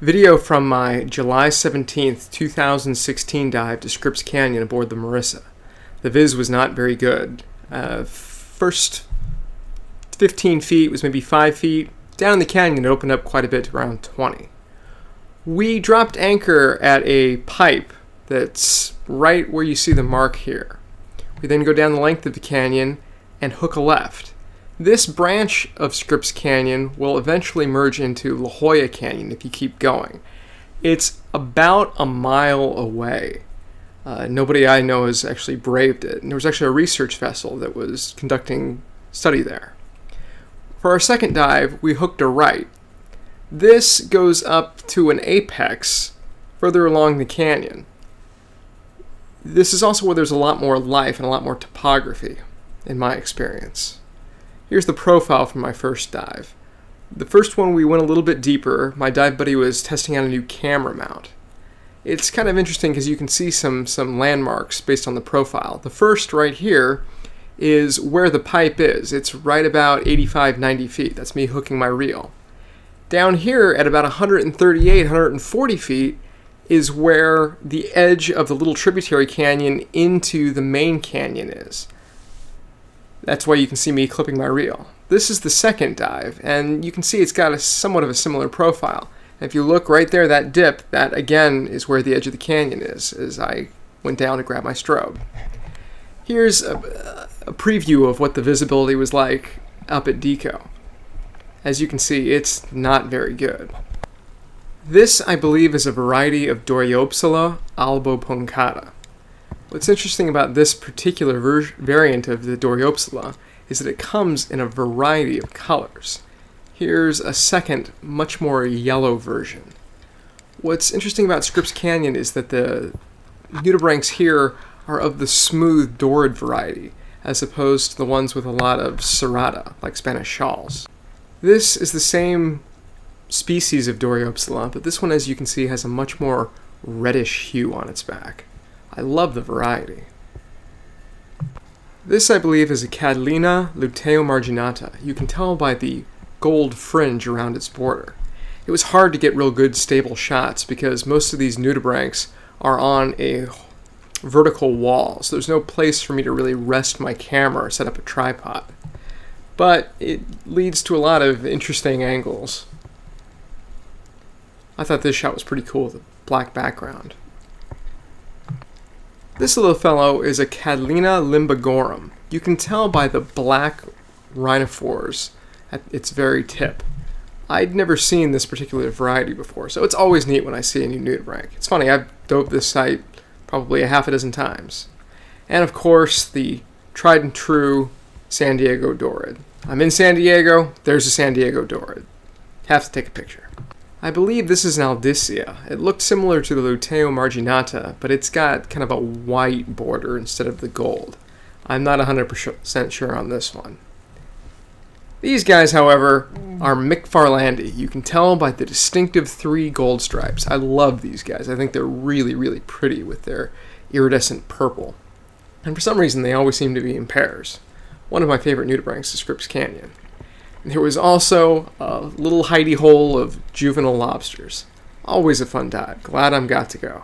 Video from my July 17th, 2016 dive to Scripps Canyon aboard the Marissa. The viz was not very good. First 15 feet was maybe 5 feet. Down in the canyon it opened up quite a bit to around 20. We dropped anchor at a pipe that's right where you see the mark here. We then go down the length of the canyon and hook a left. This branch of Scripps Canyon will eventually merge into La Jolla Canyon if you keep going. It's about a mile away. Nobody I know has actually braved it. And there was actually a research vessel that was conducting study there. For our second dive, we hooked a right. This goes up to an apex further along the canyon. This is also where there's a lot more life and a lot more topography, in my experience. Here's the profile from my first dive. The first one we went a little bit deeper. My dive buddy was testing out a new camera mount. It's kind of interesting because you can see some landmarks based on the profile. The first right here is where the pipe is. It's right about 85-90 feet. That's me hooking my reel. Down here at about 138-140 feet is where the edge of the little tributary canyon into the main canyon is. That's why you can see me clipping my reel. This is the second dive, and you can see it's got a somewhat of a similar profile. And if you look right there, that dip, that again is where the edge of the canyon is, as I went down to grab my strobe. Here's a preview of what the visibility was like up at Deco. As you can see, it's not very good. This, I believe, is a variety of Doryopsila albopuncata. What's interesting about this particular variant of the Doryopsila is that it comes in a variety of colors. Here's a second, much more yellow version. What's interesting about Scripps Canyon is that the nudibranchs here are of the smooth dorid variety, as opposed to the ones with a lot of serrata, like Spanish shawls. This is the same species of Doryopsila, but this one, as you can see, has a much more reddish hue on its back. I love the variety. This, I believe, is a Cattleya luteomarginata. You can tell by the gold fringe around its border. It was hard to get real good stable shots because most of these nudibranchs are on a vertical wall, so there's no place for me to really rest my camera or set up a tripod. But it leads to a lot of interesting angles. I thought this shot was pretty cool with a black background. This little fellow is a Cattleya limbagorum. You can tell by the black rhinophores at its very tip. I'd never seen this particular variety before, so it's always neat when I see a new nudibranch. It's funny, I've dove this site probably a half a dozen times. And of course, the tried and true San Diego Dorid. I'm in San Diego, there's a San Diego Dorid. Have to take a picture. I believe this is an Aldicea. It looked similar to the luteomarginata, but it's got kind of a white border instead of the gold. I'm not 100% sure on this one. These guys, however, are McFarlandi. You can tell by the distinctive 3 gold stripes. I love these guys. I think they're really, really pretty with their iridescent purple. And for some reason, they always seem to be in pairs. One of my favorite nudibranchs is Scripps Canyon. There was also a little hidey hole of juvenile lobsters. Always a fun dive. Glad I'm got to go.